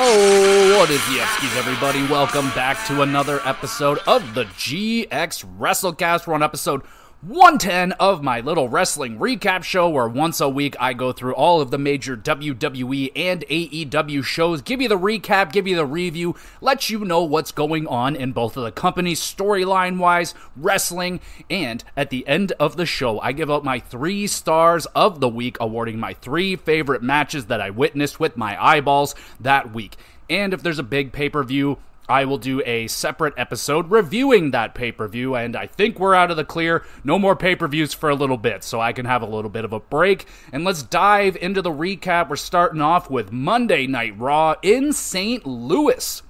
Oh, what is Yevskis, everybody? Welcome back to another episode of the GXWrestleCast. We're on episode 110 of my little wrestling recap show, where once a week I go through all of the major WWE and AEW shows, give you the recap, give you the review, let you know what's going on in both of the companies storyline-wise, wrestling, and at the end of the show, I give out my 3 stars of the week, awarding my 3 favorite matches that I witnessed with my eyeballs that week. And if there's a big pay-per-view, I will do a separate episode reviewing that pay-per-view, and I think we're out of the clear. No more pay-per-views for a little bit, so I can have a little bit of a break. And let's dive into the recap. We're starting off with Monday Night Raw in St. Louis.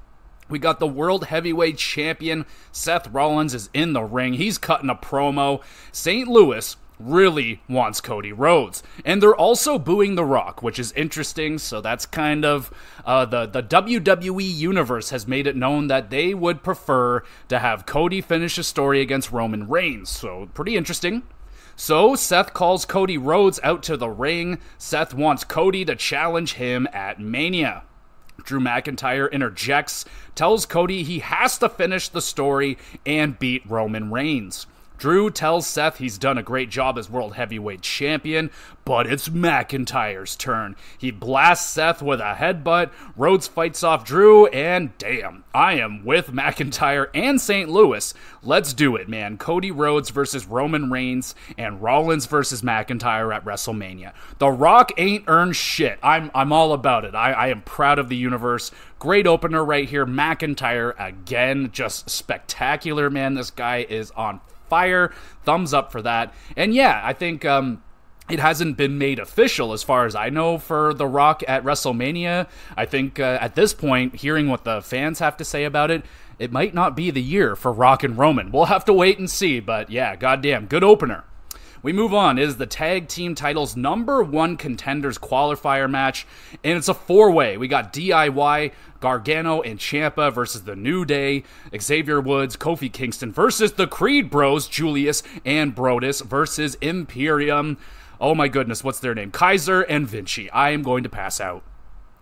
We got the World Heavyweight Champion, Seth Rollins, is in the ring. He's cutting a promo. St. Louis really wants Cody Rhodes. And they're also booing The Rock, which is interesting. So that's kind of the WWE universe has made it known that they would prefer to have Cody finish a story against Roman Reigns. So pretty interesting. So Seth calls Cody Rhodes out to the ring. Seth wants Cody to challenge him at Mania. Drew McIntyre interjects, tells Cody he has to finish the story and beat Roman Reigns. Drew tells Seth he's done a great job as World Heavyweight Champion, but it's McIntyre's turn. He blasts Seth with a headbutt, Rhodes fights off Drew, and damn, I am with McIntyre and St. Louis. Let's do it, man. Cody Rhodes versus Roman Reigns and Rollins versus McIntyre at WrestleMania. The Rock ain't earned shit. I'm all about it. I am proud of the universe. Great opener right here. McIntyre, again, just spectacular, man. This guy is on fire. Thumbs up for that. And yeah, I think it hasn't been made official as far as I know for The Rock at WrestleMania. I think at this point, hearing what the fans have to say about it, it might not be the year for Rock and Roman. We'll have to wait and see, but yeah, goddamn, good opener. We move on. It is the tag team titles #1 contenders qualifier match, and it's a 4-way. We got DIY, Gargano, and Ciampa versus the New Day, Xavier Woods, Kofi Kingston versus the Creed Bros, Julius and Brodus versus Imperium. Oh my goodness, what's their name? Kaiser and Vinci. I am going to pass out.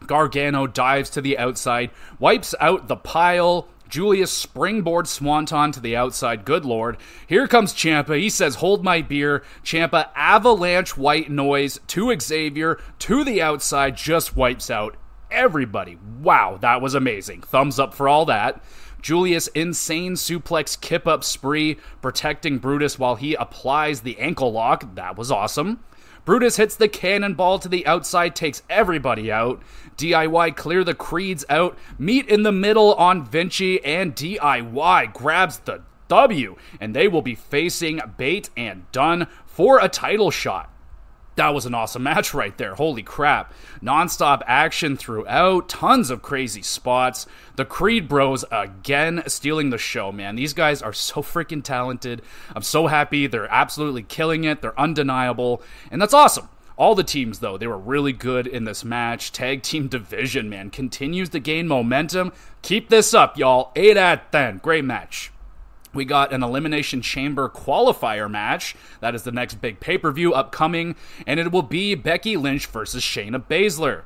Gargano dives to the outside, wipes out the pile. Julius springboard swanton to the outside. Good lord. Here comes Ciampa. He says, hold my beer. Ciampa avalanche white noise to Xavier to the outside. Just wipes out everybody. Wow, that was amazing. Thumbs up for all that. Julius insane suplex kip up spree, protecting Brutus while he applies the ankle lock. That was awesome. Brutus hits the cannonball to the outside, takes everybody out. DIY clear the Creeds out, meet in the middle on Vinci, and DIY grabs the W, and they will be facing Bate and Dunn for a title shot. That was an awesome match right there. Holy crap. Non-stop action throughout. Tons of crazy spots. The Creed Bros again stealing the show, man. These guys are so freaking talented. I'm so happy. They're absolutely killing it. They're undeniable. And that's awesome. All the teams, though, they were really good in this match. Tag team division, man, continues to gain momentum. Keep this up, y'all. 8 out of 10. Great match. We got an Elimination Chamber qualifier match. That is the next big pay-per-view upcoming, and it will be Becky Lynch versus Shayna Baszler.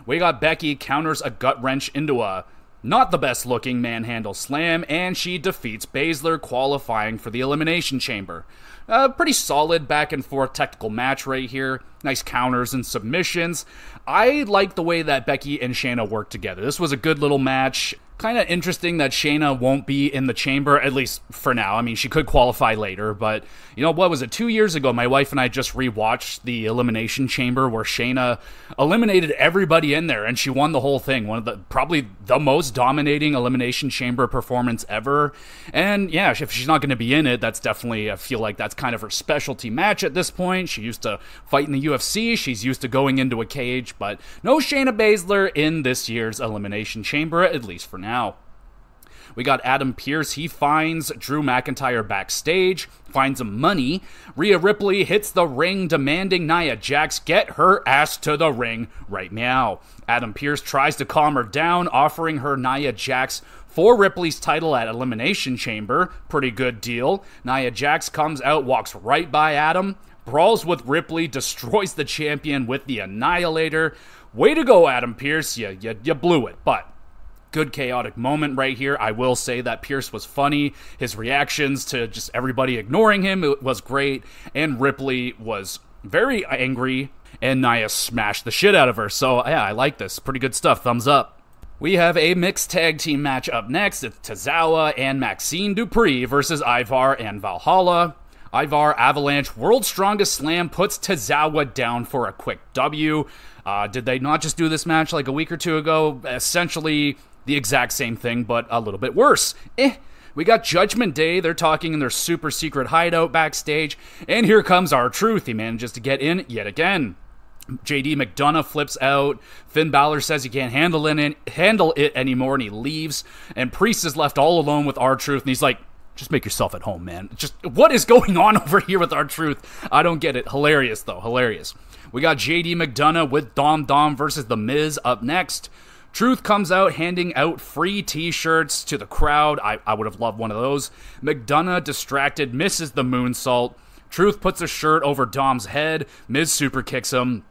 We got Becky counters a gut wrench into a not the best looking manhandle slam, and she defeats Baszler, qualifying for the Elimination Chamber. Pretty solid back and forth technical match right here. Nice counters and submissions. I like the way that Becky and Shayna work together. This was a good little match. Kind of interesting that Shayna won't be in the chamber, at least for now. I mean, she could qualify later, but, you know, what was it, 2 years ago, my wife and I just rewatched the Elimination Chamber where Shayna eliminated everybody in there, and she won the whole thing. One of the, probably the most dominating Elimination Chamber performance ever. And, yeah, if she's not going to be in it, that's definitely, I feel like that's kind of her specialty match at this point. She used to fight in the UFC. She's used to going into a cage, but no Shayna Baszler in this year's Elimination Chamber, at least for now. We got Adam Pearce. He finds Drew McIntyre backstage, finds him money. Rhea Ripley hits the ring, demanding Nia Jax get her ass to the ring right now. Adam Pearce tries to calm her down, offering her Nia Jax for Ripley's title at Elimination Chamber. Pretty good deal. Nia Jax comes out, walks right by Adam, brawls with Ripley, destroys the champion with the Annihilator. Way to go, Adam Pearce. You blew it, but good chaotic moment right here. I will say that Pearce was funny. His reactions to just everybody ignoring him, it was great. And Ripley was very angry, and Nia smashed the shit out of her. So, yeah, I like this. Pretty good stuff. Thumbs up. We have a mixed tag team match up next. It's Tozawa and Maxine Dupree versus Ivar and Valhalla. Ivar Avalanche World's Strongest Slam puts Tozawa down for a quick W. Did they not just do this match like a week or two ago? Essentially the exact same thing, but a little bit worse. We got Judgment Day. They're talking in their super secret hideout backstage. And here comes R-Truth. He manages to get in yet again. JD McDonough flips out. Finn Balor says he can't handle it anymore, and he leaves. And Priest is left all alone with R-Truth, and he's like, just make yourself at home, man. Just, what is going on over here with R-Truth? I don't get it. Hilarious, though. Hilarious. We got JD McDonough with Dom versus The Miz up next. Truth comes out handing out free t-shirts to the crowd. I would have loved one of those. McDonough, distracted, misses the moonsault. Truth puts a shirt over Dom's head. Miz super kicks him.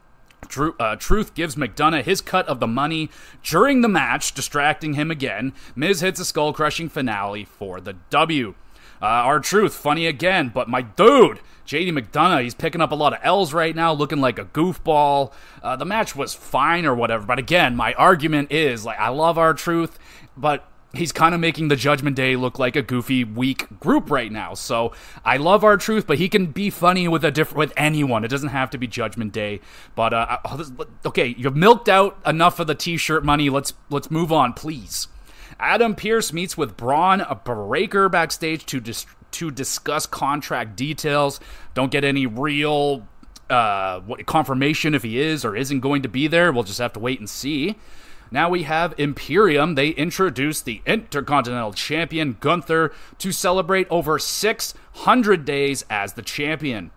Truth gives McDonough his cut of the money during the match, distracting him again. Miz hits a skull-crushing finale for the W. R-Truth, funny again, but my dude, JD McDonough, he's picking up a lot of L's right now, looking like a goofball. The match was fine or whatever, but again, my argument is, like, I love R-Truth, but he's kind of making the Judgment Day look like a goofy, weak group right now. So I love R-Truth, but he can be funny with anyone. It doesn't have to be Judgment Day. But okay, you've milked out enough of the t-shirt money. Let's move on, please. Adam Pearce meets with Braun Breaker backstage to discuss contract details. Don't get any real confirmation if he is or isn't going to be there. We'll just have to wait and see. Now we have Imperium. They introduced the Intercontinental Champion, Gunther, to celebrate over 600 days as the champion.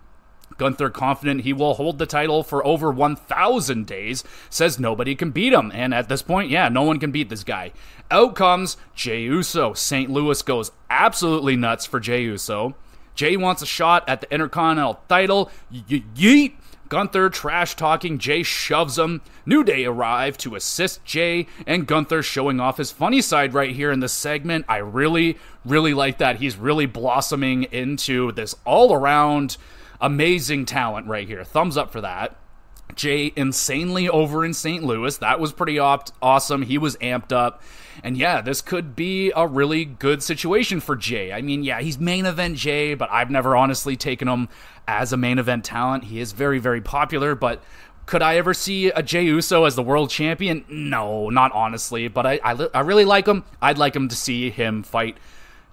Gunther, confident he will hold the title for over 1,000 days, says nobody can beat him. And at this point, yeah, no one can beat this guy. Out comes Jey Uso. St. Louis goes absolutely nuts for Jey Uso. Jey wants a shot at the Intercontinental title. Yeet! Gunther trash-talking, Jey shoves him. New Day arrive to assist Jey, and Gunther showing off his funny side right here in this segment. I really, really like that. He's really blossoming into this all-around amazing talent right here. Thumbs up for that. Jey insanely over in St. Louis. That was pretty awesome. He was amped up. And yeah, this could be a really good situation for Jey. I mean, yeah, he's main event Jey, but I've never honestly taken him as a main event talent. He is very, very popular, but could I ever see a Jey Uso as the world champion? No, not honestly, but I really like him. I'd like him to see him fight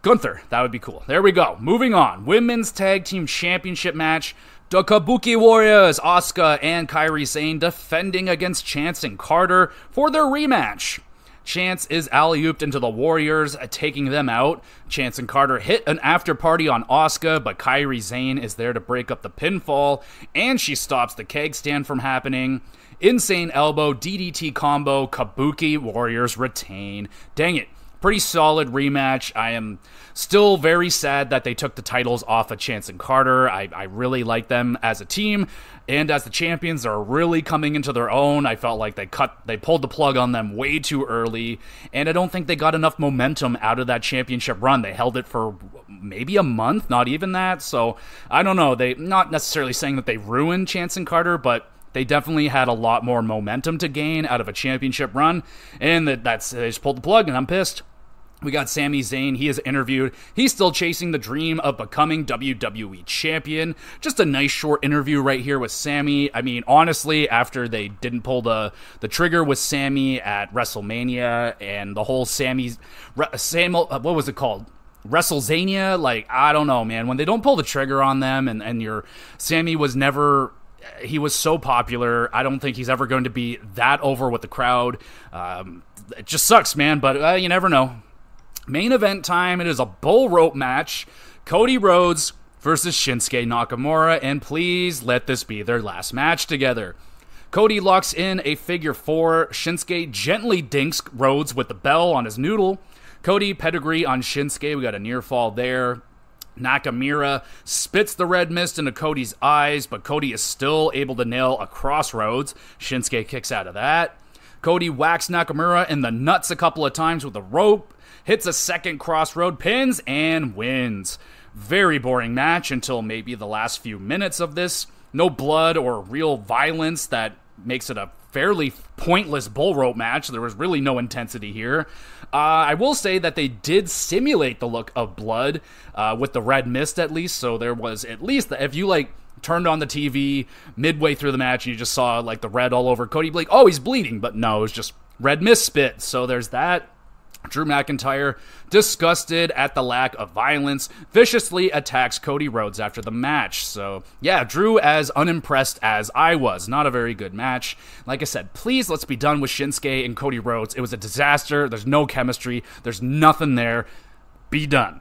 Gunther. That would be cool. There we go. Moving on. Women's Tag Team Championship match. The Kabuki Warriors, Asuka and Kairi Sane, defending against Chance and Carter for their rematch. Chance is alley-ooped into the Warriors, taking them out. Chance and Carter hit an after-party on Asuka, but Kairi Sane is there to break up the pinfall, and she stops the keg stand from happening. Insane elbow, DDT combo, Kabuki Warriors retain. Dang it. Pretty solid rematch. I am still very sad that they took the titles off of Chance and Carter. I really like them as a team, and as the champions, they're really coming into their own. I felt like they pulled the plug on them way too early, and I don't think they got enough momentum out of that championship run. They held it for maybe a month, not even that. So I don't know. They not necessarily saying that they ruined Chance and Carter, but they definitely had a lot more momentum to gain out of a championship run, and they just pulled the plug, and I'm pissed. We got Sami Zayn. He is interviewed. He's still chasing the dream of becoming WWE champion. Just a nice short interview right here with Sami. I mean, honestly, after they didn't pull the trigger with Sami at WrestleMania and the whole what was it called? WrestleZania? Like, I don't know, man. When they don't pull the trigger on them and your Sami was never... He was so popular. I don't think he's ever going to be that over with the crowd. It just sucks, man, but you never know. Main event time. It is a bull rope match. Cody Rhodes versus Shinsuke Nakamura, and please let this be their last match together. Cody locks in a figure 4. Shinsuke gently dinks Rhodes with the bell on his noodle. Cody pedigree on Shinsuke. We got a near fall there. Nakamura spits the red mist into Cody's eyes, but Cody is still able to nail a crossroads. Shinsuke kicks out of that. Cody whacks Nakamura in the nuts a couple of times with a rope, hits a second crossroad, pins, and wins. Very boring match until maybe the last few minutes of this. No blood or real violence that makes it a fairly pointless bull rope match. There was really no intensity here. I will say that they did simulate the look of blood with the red mist at least, so there was at least, if you turned on the TV midway through the match and you just saw the red all over Cody, you'd be like, oh, he's bleeding, but no, it was just red mist spit, so there's that. Drew McIntyre, disgusted at the lack of violence, viciously attacks Cody Rhodes after the match. So, yeah, Drew as unimpressed as I was. Not a very good match. Like I said, please, let's be done with Shinsuke and Cody Rhodes. It was a disaster. There's no chemistry. There's nothing there. Be done.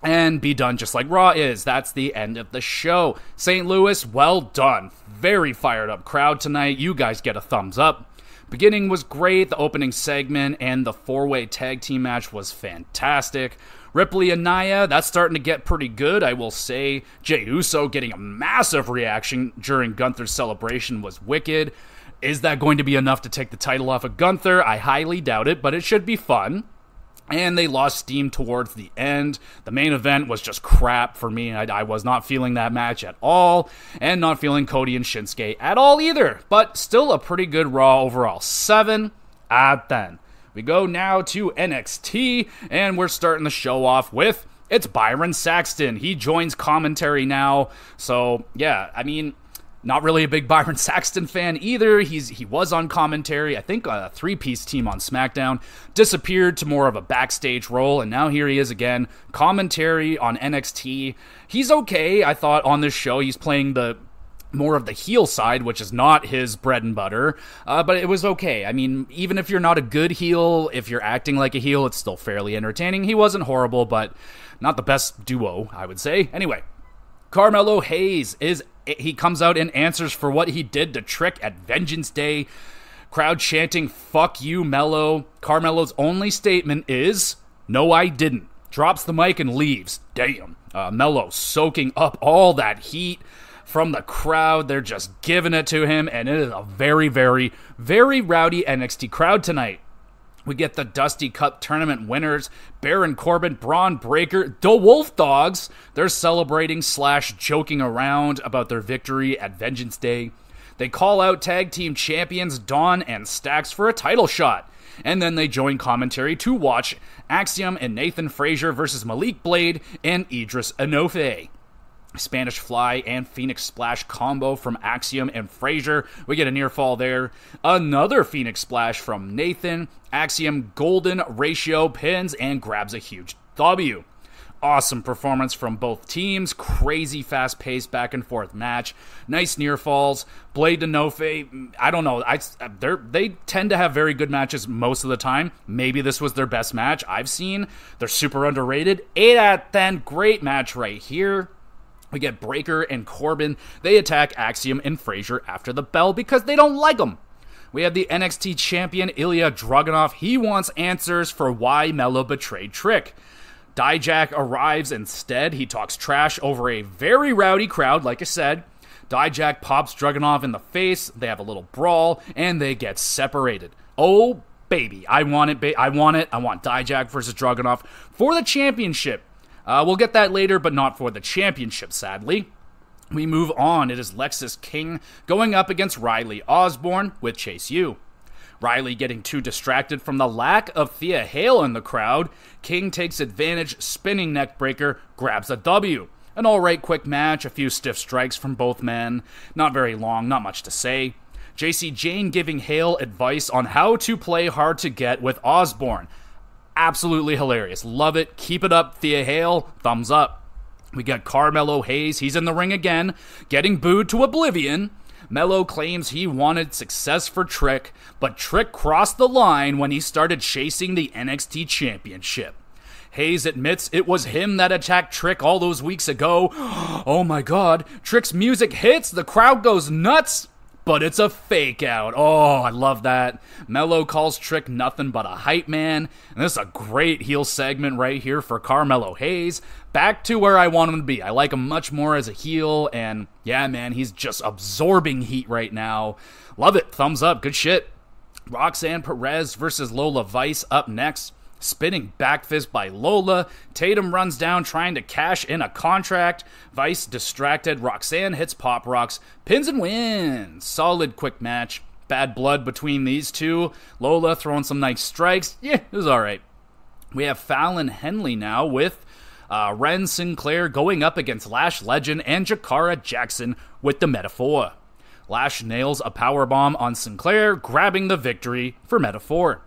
And be done just like Raw is. That's the end of the show. St. Louis, well done. Very fired up crowd tonight. You guys get a thumbs up. Beginning was great, the opening segment and the 4-way tag team match was fantastic. Ripley and Nia, that's starting to get pretty good, I will say. Jey Uso getting a massive reaction during Gunther's celebration was wicked. Is that going to be enough to take the title off of Gunther? I highly doubt it, but it should be fun. And they lost steam towards the end. The main event was just crap for me. I was not feeling that match at all. And not feeling Cody and Shinsuke at all either. But still a pretty good Raw overall. 7 out of 10. We go now to NXT. And we're starting the show off with, it's Byron Saxton. He joins commentary now. Yeah, not really a big Byron Saxton fan either. He was on commentary, I think a 3-piece team on SmackDown, disappeared to more of a backstage role, and now here he is again, commentary on NXT. He's okay, I thought, on this show. He's playing the more of the heel side, which is not his bread and butter, but it was okay. Even if you're not a good heel, if you're acting like a heel, it's still fairly entertaining. He wasn't horrible, but not the best duo, I would say. Anyway, Carmelo Hayes he comes out and answers for what he did to Trick at Vengeance Day. Crowd chanting, "Fuck you, Melo." Carmelo's only statement is, "No, I didn't." Drops the mic and leaves. Damn. Melo soaking up all that heat from the crowd. They're just giving it to him, and it is a very, very, very rowdy NXT crowd tonight. We get the Dusty Cup tournament winners, Baron Corbin, Braun Breaker, the Wolf Dogs. They're celebrating / joking around about their victory at Vengeance Day. They call out tag team champions Dawn and Stax for a title shot. And then they join commentary to watch Axiom and Nathan Frazier versus Malik Blade and Idris Enofe. Spanish Fly and Phoenix Splash combo from Axiom and Frazier. We get a near fall there. Another Phoenix Splash from Nathan. Axiom golden ratio pins and grabs a huge W. Awesome performance from both teams. Crazy fast-paced back-and-forth match. Nice near falls. Blade to Nofe, I don't know. They tend to have very good matches most of the time. Maybe this was their best match I've seen. They're super underrated. 8 out of 10. Great match right here. We get Breaker and Corbin. They attack Axiom and Frazier after the bell because they don't like them. We have the NXT champion Ilya Dragunov. He wants answers for why Melo betrayed Trick. Dijak arrives instead. He talks trash over a very rowdy crowd, like I said. Dijak pops Dragunov in the face. They have a little brawl, and they get separated. Oh, baby. I want it. I want Dijak versus Dragunov for the championship. We'll get that later, but not for the championship, sadly. We move on. It is Lexis King going up against Riley Osborne with Chase U. Riley getting too distracted from the lack of Thea Hale in the crowd. King takes advantage, spinning neckbreaker, grabs a W. An alright quick match, a few stiff strikes from both men. Not very long, not much to say. JC Jane giving Hale advice on how to play hard to get with Osborne. Absolutely hilarious. Love it. Keep it up, Thea Hale. Thumbs up. We got Carmelo Hayes. He's in the ring again, getting booed to oblivion. Melo claims he wanted success for Trick, but Trick crossed the line when he started chasing the NXT championship. Hayes admits it was him that attacked Trick all those weeks ago. Oh my god, Trick's music hits, the crowd goes nuts, but it's a fake out. Oh, I love that. Mello calls Trick nothing but a hype man, and this is a great heel segment right here for Carmelo Hayes. Back to where I want him to be. I like him much more as a heel, and yeah, man, he's just absorbing heat right now. Love it. Thumbs up. Good shit. Roxanne Perez versus Lola Vice up next. Spinning back fist by Lola. Tatum runs down trying to cash in a contract. Vice distracted. Roxanne hits Pop Rocks. Pins and wins. Solid quick match. Bad blood between these two. Lola throwing some nice strikes. Yeah, it was alright. We have Fallon Henley now with Ren Sinclair going up against Lash Legend and Jakara Jackson with the Metaphor. Lash nails a powerbomb on Sinclair, grabbing the victory for Metaphor.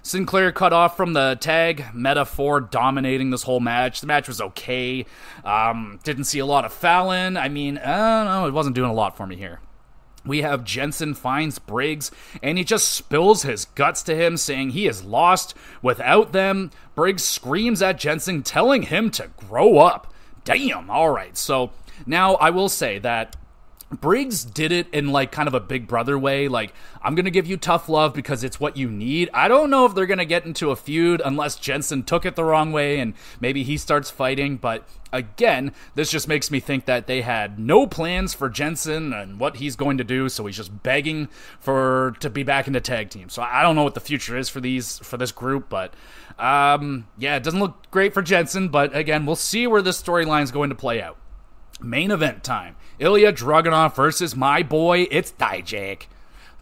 Sinclair cut off from the tag, Metaphor dominating this whole match. The match was okay. Didn't see a lot of Fallon. I mean, I don't know, it wasn't doing a lot for me here. We have Jensen finds Briggs, and he just spills his guts to him, saying he is lost without them. Briggs screams at Jensen, telling him to grow up. Damn, alright. So, now I will say that Briggs did it in like kind of a big brother way, like, I'm gonna give you tough love because it's what you need. I don't know if they're gonna get into a feud unless Jensen took it the wrong way and maybe he starts fighting, but again, this just makes me think that they had no plans for Jensen and what he's going to do, so he's just begging to be back in the tag team. So I don't know what the future is for this group, but yeah, it doesn't look great for Jensen, but again, we'll see where this storyline is going to play out. Main event time. Ilya Dragunov versus my boy, it's Dijak.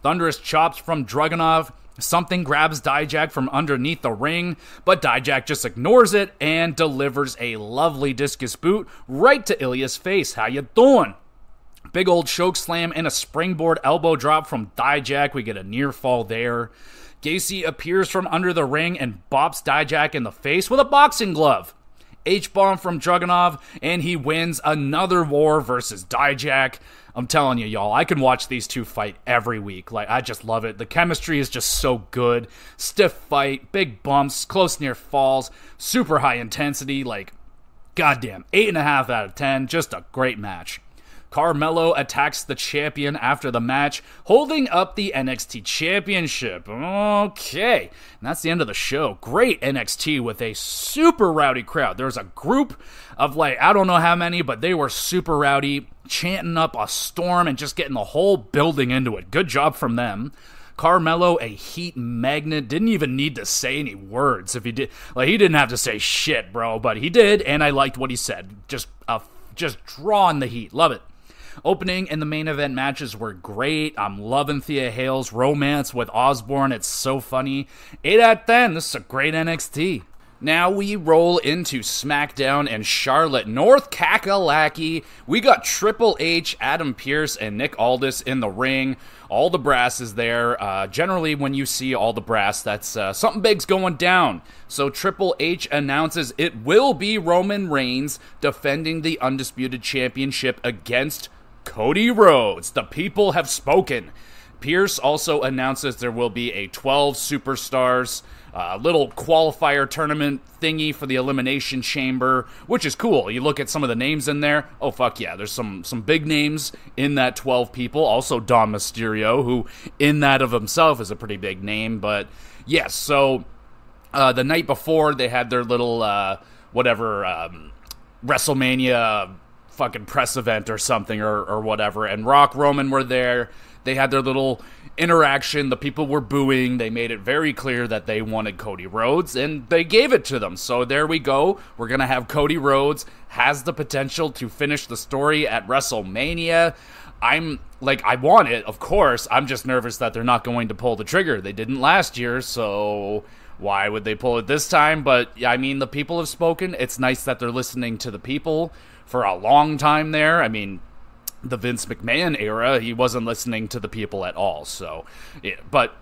Thunderous chops from Dragunov. Something grabs Dijak from underneath the ring, but Dijak just ignores it and delivers a lovely discus boot right to Ilya's face. How you doing? Big old choke slam and a springboard elbow drop from Dijak. We get a near fall there. Gacy appears from under the ring and bops Dijak in the face with a boxing glove. H-bomb from Dragunov, and he wins another war versus Dijak. I'm telling you, y'all, I can watch these two fight every week. Like, I just love it. The chemistry is just so good. Stiff fight, big bumps, close near falls, super high intensity. Like, goddamn, 8.5 out of 10. Just a great match. Carmelo attacks the champion after the match, holding up the NXT Championship. Okay, and that's the end of the show. Great NXT with a super rowdy crowd. There was a group of, like, I don't know how many, but they were super rowdy, chanting up a storm and just getting the whole building into it. Good job from them. Carmelo, a heat magnet, didn't even need to say any words. If he did, like, he didn't have to say shit, bro, but he did, and I liked what he said. Just drawing the heat. Love it. Opening and the main event matches were great. I'm loving Thea Hale's romance with Osborne. It's so funny. 8 out of 10. This is a great NXT. Now we roll into SmackDown and Charlotte, North Kakalaki. We got Triple H, Adam Pearce, and Nick Aldis in the ring. All the brass is there. Generally, when you see all the brass, that's something big's going down. So Triple H announces it will be Roman Reigns defending the Undisputed Championship against Cody Rhodes. The people have spoken. Pierce also announces there will be a 12 superstars little qualifier tournament thingy for the Elimination Chamber, which is cool. You look at some of the names in there. Oh, fuck yeah. There's some big names in that 12 people. Also Dom Mysterio, who in that of himself is a pretty big name. But yes, so the night before they had their little WrestleMania fucking press event or something or whatever, and Rock, Roman were there. They had their little interaction. The people were booing. They made it very clear that they wanted Cody Rhodes, and they gave it to them. So there we go. We're going to have Cody Rhodes has the potential to finish the story at WrestleMania. I want it, of course. I'm just nervous that they're not going to pull the trigger. They didn't last year, so why would they pull it this time? But, I mean, the people have spoken. It's nice that they're listening to the people for a long time there. I mean, the Vince McMahon era, he wasn't listening to the people at all. So, yeah, but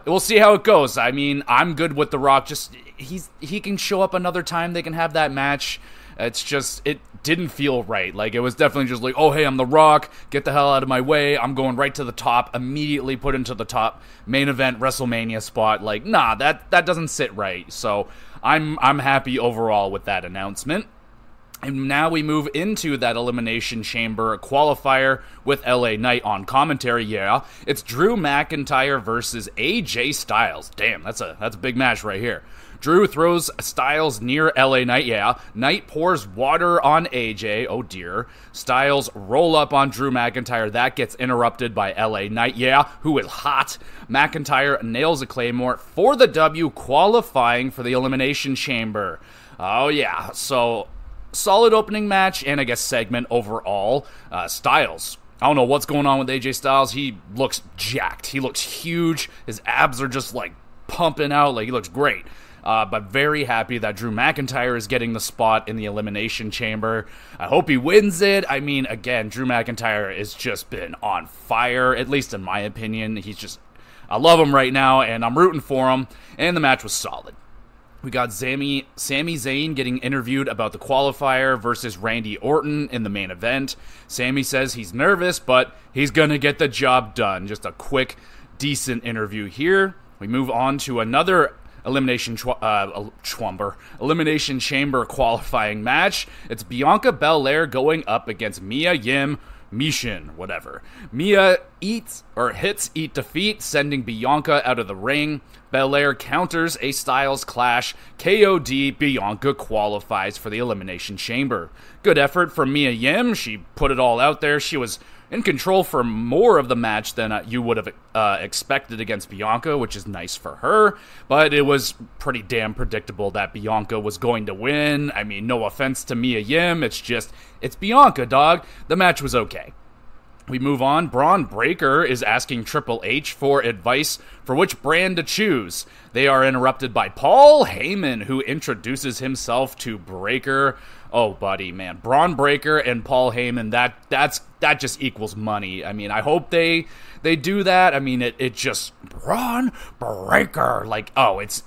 we'll see how it goes. I mean, I'm good with The Rock. Just he can show up another time. They can have that match. It didn't feel right. Like, it was definitely just like, oh, hey, I'm The Rock, get the hell out of my way, I'm going right to the top, immediately put into the top main event WrestleMania spot. Like, nah, that doesn't sit right. So I'm happy overall with that announcement. And now we move into that Elimination Chamber qualifier with LA Knight on commentary. Yeah, it's Drew McIntyre versus AJ Styles. Damn, that's a big match right here. Drew throws Styles near LA Knight. Yeah, Knight pours water on AJ. Oh dear. Styles roll up on Drew McIntyre. That gets interrupted by LA Knight. Yeah, who is hot. McIntyre nails a Claymore for the W, qualifying for the Elimination Chamber. Oh yeah, so solid opening match and I guess segment overall. Styles, I don't know what's going on with AJ Styles. He looks jacked. He looks huge. His abs are just like pumping out. Like, he looks great. But very happy that Drew McIntyre is getting the spot in the Elimination Chamber. I hope he wins it. I mean, again, Drew McIntyre has just been on fire, at least in my opinion. I love him right now, and I'm rooting for him, and the match was solid. We got Sami Zayn getting interviewed about the qualifier versus Randy Orton in the main event. Sami says he's nervous, but he's going to get the job done. Just a quick, decent interview here. We move on to another Elimination Chamber qualifying match. It's Bianca Belair going up against Mia Yim Mishin, whatever. Mia hits Eat Defeat, sending Bianca out of the ring. Belair counters a Styles Clash. KOD, Bianca qualifies for the Elimination Chamber. Good effort from Mia Yim. She put it all out there. She was in control for more of the match than you would have expected against Bianca, which is nice for her, but it was pretty damn predictable that Bianca was going to win. I mean, no offense to Mia Yim, it's Bianca, dog. The match was okay. We move on. Braun Breaker is asking Triple H for advice for which brand to choose. They are interrupted by Paul Heyman, who introduces himself to Breaker. Oh, buddy, man. Braun Breaker and Paul Heyman, that just equals money. I mean, I hope they do that. I mean, it just, Braun Breaker. Like, oh, it's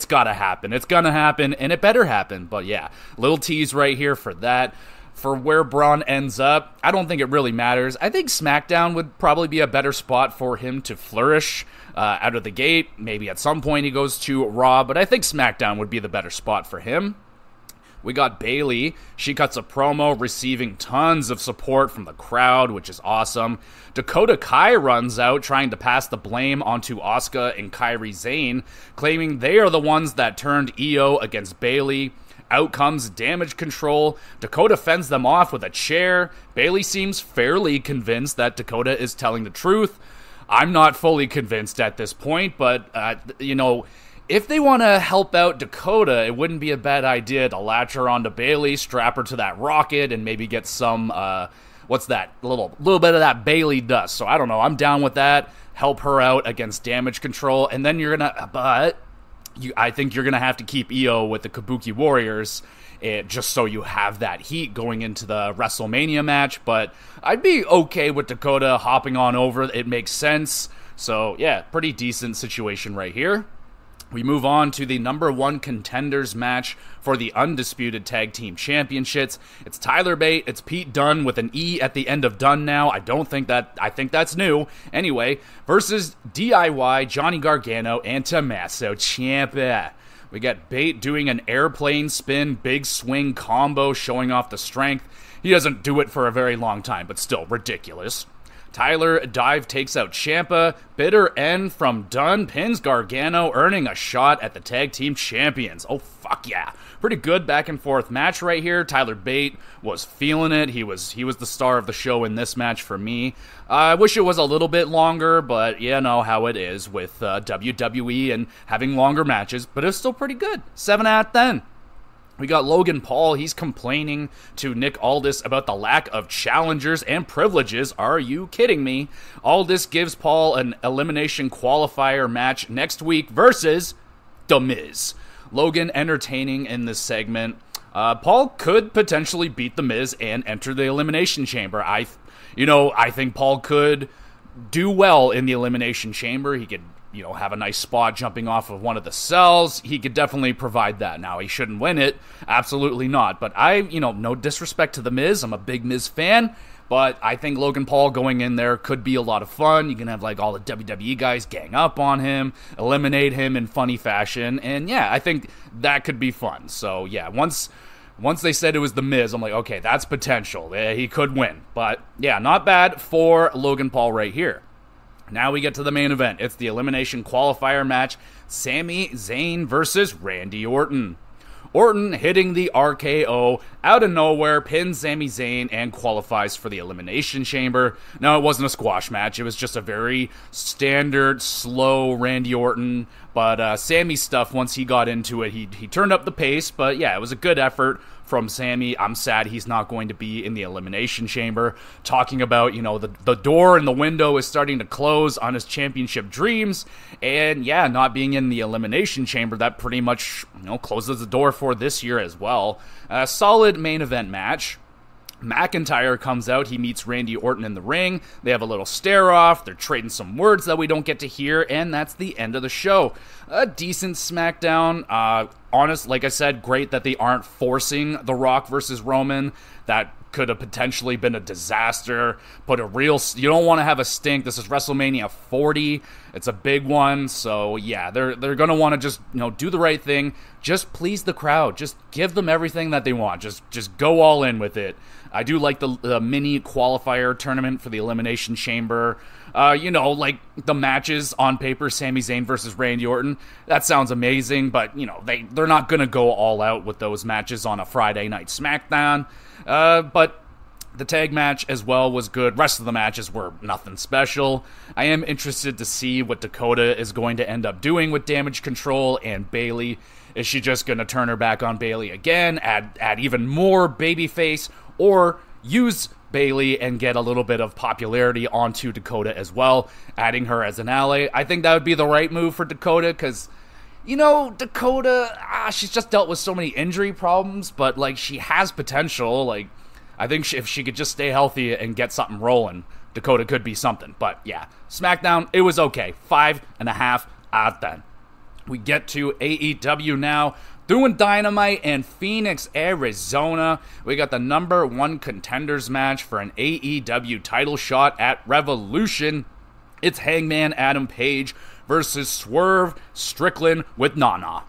gotta happen. It's gonna happen, and it better happen. But yeah, little tease right here for that. For where Braun ends up, I don't think it really matters. I think SmackDown would probably be a better spot for him to flourish out of the gate. Maybe at some point he goes to Raw, but I think SmackDown would be the better spot for him. We got Bayley. She cuts a promo, receiving tons of support from the crowd, which is awesome. Dakota Kai runs out, trying to pass the blame onto Asuka and Kairi Sane, claiming they are the ones that turned Io against Bayley. Out comes Damage Control. Dakota fends them off with a chair. Bayley seems fairly convinced that Dakota is telling the truth. I'm not fully convinced at this point, but, if they want to help out Dakota, it wouldn't be a bad idea to latch her onto Bayley, strap her to that rocket, and maybe get some, little bit of that Bayley dust. So I don't know, I'm down with that. Help her out against Damage Control, and then I think you're going to have to keep Io with the Kabuki Warriors, just so you have that heat going into the WrestleMania match. But I'd be okay with Dakota hopping on over. It makes sense. So, yeah, pretty decent situation right here. We move on to the number one contenders match for the Undisputed Tag Team Championships. It's Tyler Bate, it's Pete Dunne with an E at the end of Dunne now. I think that's new. Anyway, versus DIY, Johnny Gargano, and Tommaso Ciampa. We got Bate doing an airplane spin, big swing combo, showing off the strength. He doesn't do it for a very long time, but still ridiculous. Tyler dive takes out Ciampa. Bitter end from Dunne pins Gargano, earning a shot at the Tag Team Champions. Oh, fuck yeah. Pretty good back and forth match right here. Tyler Bate was feeling it. He was the star of the show in this match for me. I wish it was a little bit longer, but you know how it is with WWE and having longer matches, but it's still pretty good. 7 out of 10. We got Logan Paul. He's complaining to Nick Aldis about the lack of challengers and privileges. Are you kidding me? Aldis gives Paul an elimination qualifier match next week versus The Miz. Logan entertaining in this segment. Paul could potentially beat The Miz and enter the Elimination Chamber. I think Paul could do well in the Elimination Chamber. He could have a nice spot jumping off of one of the cells, he could definitely provide that. Now, he shouldn't win it. Absolutely not. But no disrespect to The Miz. I'm a big Miz fan. But I think Logan Paul going in there could be a lot of fun. You can have all the WWE guys gang up on him, eliminate him in funny fashion. And yeah, I think that could be fun. So yeah, once they said it was The Miz, I'm like, okay, that's potential. He could win. But yeah, not bad for Logan Paul right here. Now we get to the main event. It's the elimination qualifier match. Sami Zayn versus Randy Orton. Orton hitting the RKO out of nowhere, pins Sami Zayn, and qualifies for the Elimination Chamber. No, it wasn't a squash match. It was just a very standard, slow Randy Orton. But Sami's stuff, once he got into it, he turned up the pace. But yeah, it was a good effort from Sami. I'm sad he's not going to be in the Elimination Chamber. Talking about, the door and the window is starting to close on his championship dreams. And yeah, not being in the Elimination Chamber, that pretty much, closes the door for this year as well. A solid main event match. McIntyre comes out, he meets Randy Orton in the ring, they have a little stare-off, they're trading some words that we don't get to hear, and that's the end of the show. A decent SmackDown, like I said, great that they aren't forcing The Rock versus Roman. That could have potentially been a disaster. You don't want to have a stink. This is WrestleMania 40. It's a big one. So yeah, they're going to want to just, do the right thing. Just please the crowd. Just give them everything that they want. Just go all in with it. I do like the mini qualifier tournament for the Elimination Chamber. The matches on paper, Sami Zayn versus Randy Orton. That sounds amazing, but, they're not going to go all out with those matches on a Friday night SmackDown. But the tag match as well was good. Rest of the matches were nothing special. I am interested to see what Dakota is going to end up doing with Damage Control and Bayley. Is she just going to turn her back on Bayley again, add even more babyface, or use Bayley and get a little bit of popularity onto Dakota as well, adding her as an ally? I think that would be the right move for Dakota, because Dakota, she's just dealt with so many injury problems, but, she has potential. I think if she could just stay healthy and get something rolling, Dakota could be something. But, yeah, SmackDown, it was okay. 5.5 out of 10. We get to AEW now, doing Dynamite in Phoenix, Arizona. We got the number 1 contenders match for an AEW title shot at Revolution. It's Hangman Adam Page versus Swerve Strickland with Nana.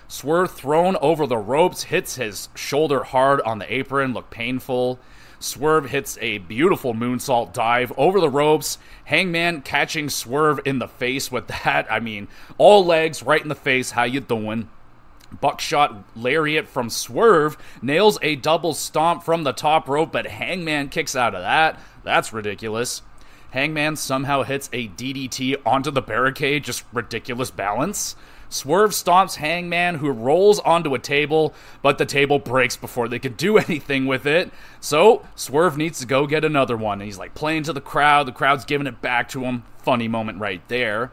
Swerve thrown over the ropes, hits his shoulder hard on the apron, looked painful. Swerve hits a beautiful moonsault dive over the ropes. Hangman catching Swerve in the face with that. All legs right in the face. How you doing? Buckshot lariat from Swerve, nails a double stomp from the top rope, but Hangman kicks out of that. That's ridiculous. Hangman somehow hits a DDT onto the barricade, just ridiculous balance. Swerve stomps Hangman, who rolls onto a table, but the table breaks before they can do anything with it. So Swerve needs to go get another one. And he's playing to the crowd's giving it back to him. Funny moment right there.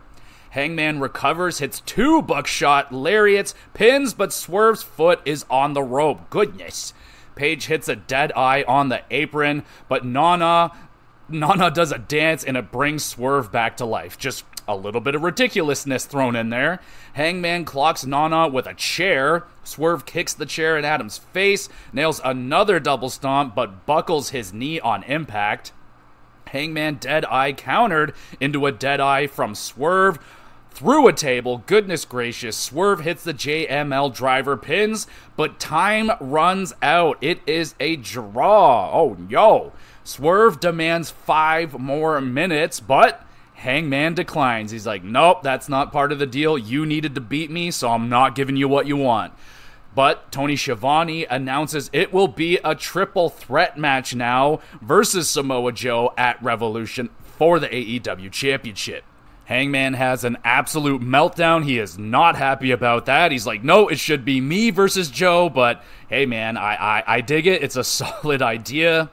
Hangman recovers, hits 2 buckshot lariats, pins, but Swerve's foot is on the rope. Goodness. Page hits a dead eye on the apron, but Nana does a dance and it brings Swerve back to life. Just a little bit of ridiculousness thrown in there. Hangman clocks Nana with a chair. Swerve kicks the chair in Adam's face, nails another double stomp, but buckles his knee on impact. Hangman dead eye countered into a dead eye from Swerve through a table. Goodness gracious. Swerve hits the JML driver, pins, but time runs out. It is a draw. Oh no. Swerve demands 5 more minutes, but Hangman declines. He's like, nope, that's not part of the deal. You needed to beat me, so I'm not giving you what you want. But Tony Schiavone announces it will be a triple threat match now versus Samoa Joe at Revolution for the AEW Championship. Hangman has an absolute meltdown. He is not happy about that. He's like, no, it should be me versus Joe, but hey man, I dig it. It's a solid idea.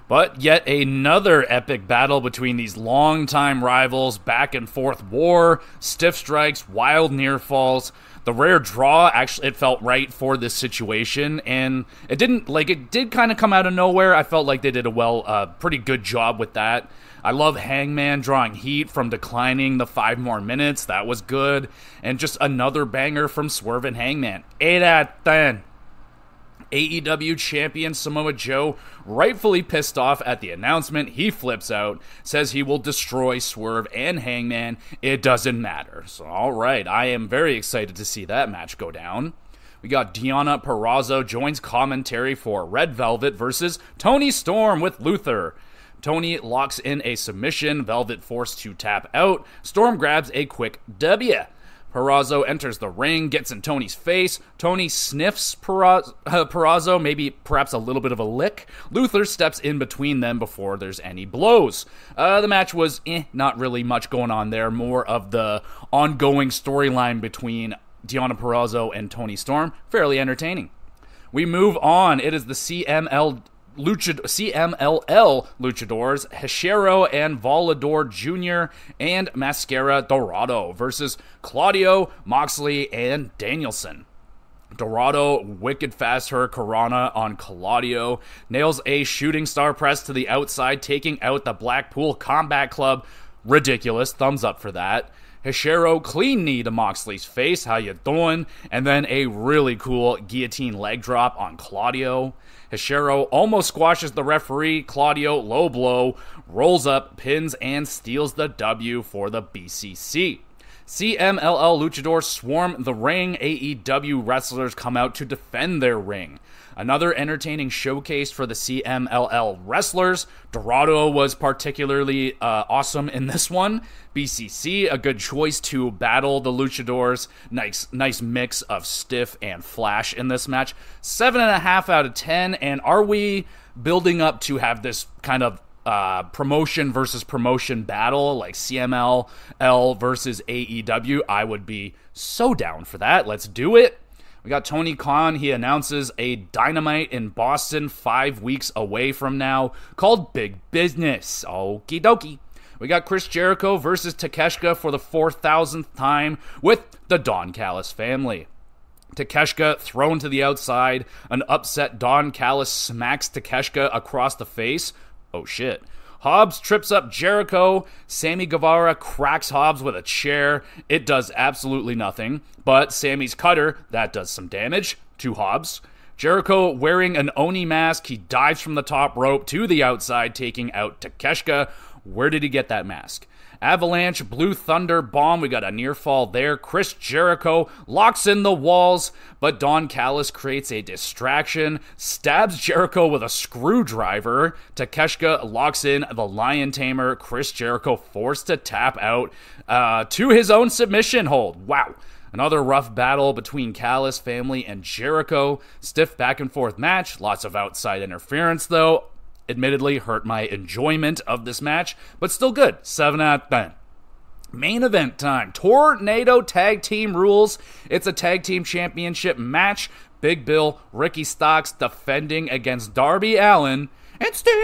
But yet another epic battle between these longtime rivals, back and forth war, stiff strikes, wild near falls. The rare draw, actually, it felt right for this situation, and it did kind of come out of nowhere. I felt like they did a pretty good job with that. I love Hangman drawing heat from declining the 5 more minutes. That was good. And just another banger from Swerve and Hangman. 8 out of 10. AEW champion Samoa Joe, rightfully pissed off at the announcement, he flips out, says he will destroy Swerve and Hangman. It doesn't matter. So, alright, I am very excited to see that match go down. We got Deonna Purrazzo joins commentary for Red Velvet versus Toni Storm with Luther. Toni locks in a submission, Velvet forced to tap out. Storm grabs a quick W. Purrazzo enters the ring, gets in Tony's face. Toni sniffs Purrazzo, perhaps a little bit of a lick. Luther steps in between them before there's any blows. The match was not really much going on there. More of the ongoing storyline between Deonna Purrazzo and Toni Storm. Fairly entertaining. We move on. It is the CMLL luchadors, Hechero and Volador Jr. and Mascara Dorado versus Claudio, Moxley, and Danielson. Dorado wicked fast Hurricanrana on Claudio, nails a shooting star press to the outside, taking out the Blackpool Combat Club. Ridiculous, thumbs up for that. Hechero clean knee to Moxley's face, how you doing? And then a really cool guillotine leg drop on Claudio. Hechero almost squashes the referee. Claudio, low blow, rolls up, pins, and steals the W for the BCC. CMLL luchadors swarm the ring. AEW wrestlers come out to defend their ring. Another entertaining showcase for the CMLL wrestlers. Dorado was particularly awesome in this one. BCC, a good choice to battle the luchadors. Nice mix of stiff and flash in this match. 7.5 out of 10. And are we building up to have this kind of promotion versus promotion battle, like CMLL versus AEW? I would be so down for that. Let's do it. We got Tony Khan. He announces a Dynamite in Boston 5 weeks away from now called Big Business. Okie dokie. We got Chris Jericho versus Takeshita for the 4,000th time with the Don Callis family. Takeshita thrown to the outside. An upset Don Callis smacks Takeshita across the face. Oh shit. Hobbs trips up Jericho. Sammy Guevara cracks Hobbs with a chair. It does absolutely nothing. But Sammy's cutter, that does some damage to Hobbs. Jericho wearing an Oni mask. He dives from the top rope to the outside, taking out Takeshita. Where did he get that mask? Avalanche, Blue Thunder Bomb. We got a near fall there. Chris Jericho locks in the walls, but Don Callis creates a distraction, stabs Jericho with a screwdriver. Takeshita locks in the Lion Tamer. Chris Jericho forced to tap out to his own submission hold. Wow. Another rough battle between Callis family and Jericho. Stiff back and forth match. Lots of outside interference though. Admittedly hurt my enjoyment of this match, but still good. 7 out of 10. Main event time. Tornado Tag Team Rules. It's a Tag Team Championship match. Big Bill, Ricky Starks defending against Darby Allin and Sting.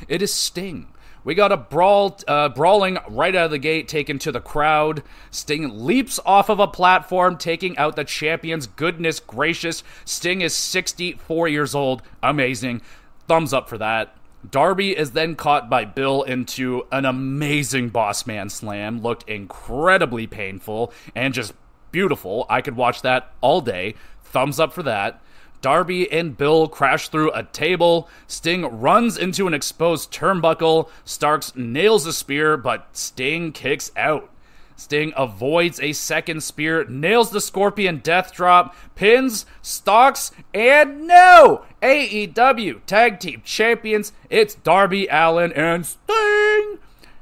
It is Sting. We got a brawling right out of the gate, taken to the crowd. Sting leaps off of a platform, taking out the champions. Goodness gracious. Sting is 64 years old. Amazing. Thumbs up for that. Darby is then caught by Bill into an amazing boss man slam. Looked incredibly painful and just beautiful. I could watch that all day. Thumbs up for that. Darby and Bill crash through a table. Sting runs into an exposed turnbuckle. Starks nails a spear, but Sting kicks out. Sting avoids a second spear, nails the Scorpion Death Drop, pins, stalks, and no! AEW Tag Team Champions, it's Darby Allin and Sting!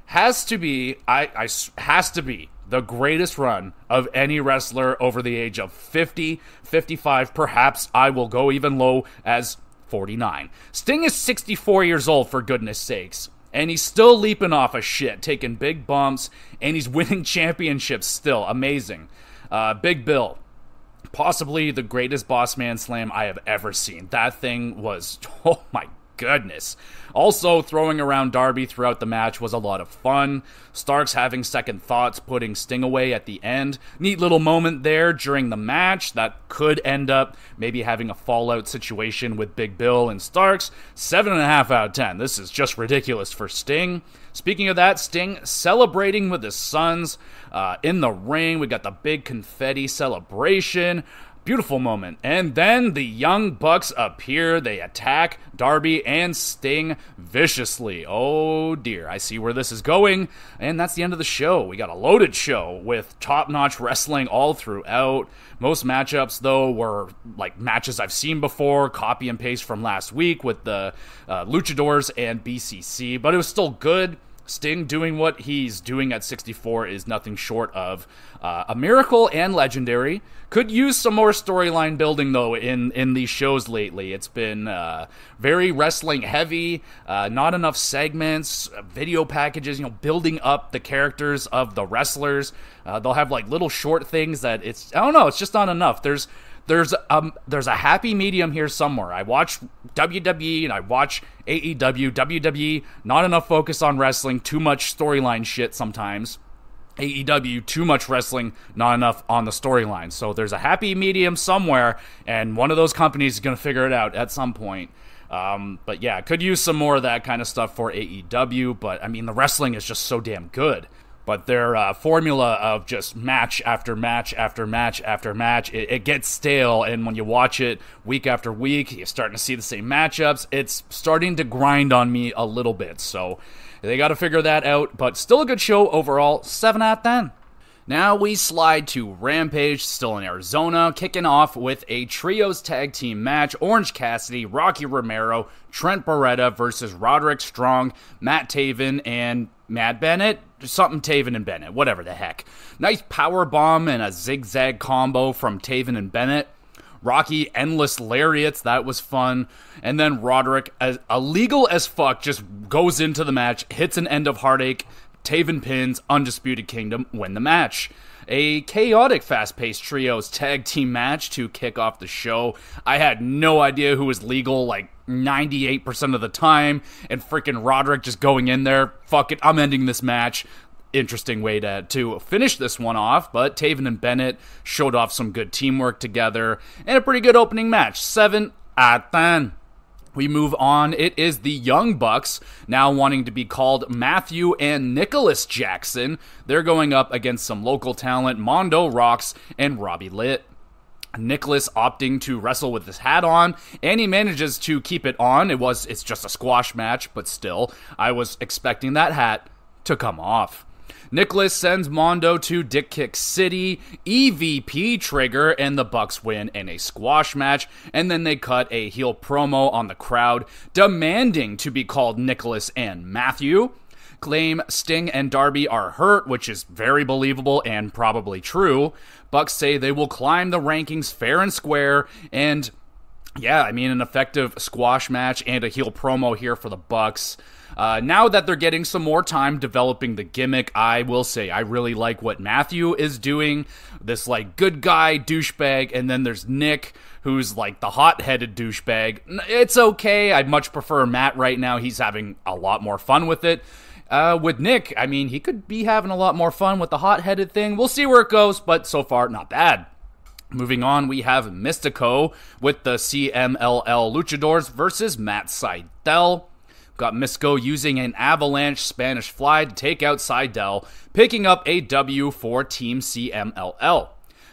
Has to be the greatest run of any wrestler over the age of 50, 55, perhaps I will go even low as 49. Sting is 64 years old, for goodness sakes, and he's still leaping off of shit, taking big bumps, and he's winning championships still. Amazing. Big Bill, possibly the greatest boss man slam I have ever seen. That thing was, oh my goodness. Also, throwing around Darby throughout the match was a lot of fun. Starks having second thoughts, putting Sting away at the end. Neat little moment there during the match that could end up maybe having a fallout situation with Big Bill and Starks. 7.5 out of 10. This is just ridiculous for Sting. Speaking of that, Sting celebrating with his sons in the ring. We got the big confetti celebration. Beautiful moment. And then the Young Bucks appear. They attack Darby and Sting viciously. Oh dear, I see where this is going. And that's the end of the show. We got a loaded show with top-notch wrestling all throughout. Most matchups, though, were like matches I've seen before, copy and paste from last week with the Luchadors and BCC, but it was still good. Sting doing what he's doing at 64 is nothing short of a miracle and legendary. Could use some more storyline building, though, in these shows lately. It's been very wrestling heavy, not enough segments, video packages, building up the characters of the wrestlers. They'll have like little short things that it's just not enough. There's a happy medium here somewhere. I watch WWE and I watch AEW. WWE, not enough focus on wrestling, too much storyline shit sometimes. AEW, too much wrestling, not enough on the storyline. So there's a happy medium somewhere, and one of those companies is going to figure it out at some point. But yeah, could use some more of that kind of stuff for AEW, but I mean, the wrestling is just so damn good. But their formula of just match after match after match after match, it gets stale. And when you watch it week after week, you're starting to see the same matchups. It's starting to grind on me a little bit. So they got to figure that out. But still a good show overall. 7 out of 10. Now we slide to Rampage, still in Arizona, kicking off with a trios tag team match. Orange Cassidy, Rocky Romero, Trent Beretta versus Roderick Strong, Matt Taven, and Matt Bennett. Something Taven and Bennett, whatever the heck. Nice power bomb and a zigzag combo from Taven and Bennett. Rocky endless lariats, that was fun. And then Roderick, illegal as fuck, just goes into the match, hits an end of heartache. Taven pins, Undisputed Kingdom win the match. A chaotic, fast-paced trios tag team match to kick off the show. I had no idea who was legal like 98% of the time, and freaking Roderick just going in there, fuck it, I'm ending this match. Interesting way to finish this one off, but Taven and Bennett showed off some good teamwork together, and a pretty good opening match. 7 out of 10. We move on. It is the Young Bucks, now wanting to be called Matthew and Nicholas Jackson. They're going up against some local talent, Mondo Rocks and Robbie Litt. Nicholas opting to wrestle with his hat on, and he manages to keep it on. It's just a squash match, but still, I was expecting that hat to come off. Nicholas sends Mondo to Dick Kick City, EVP trigger, and the Bucks win in a squash match, and then they cut a heel promo on the crowd, demanding to be called Nicholas and Matthew. Claim Sting and Darby are hurt, which is very believable and probably true. Bucks say they will climb the rankings fair and square, and yeah, I mean, an effective squash match and a heel promo here for the Bucks. Now that they're getting some more time developing the gimmick, I will say I really like what Matthew is doing. This, like, good guy douchebag, and then there's Nick, who's, like, the hot-headed douchebag. It's okay. I'd much prefer Matt right now. He's having a lot more fun with it. With Nick, I mean, he could be having a lot more fun with the hot-headed thing. We'll see where it goes, but so far, not bad. Moving on, we have Mystico with the CMLL Luchadors versus Matt Sydal. Got Mystico using an avalanche Spanish fly to take out Sydal, picking up a W for Team CMLL.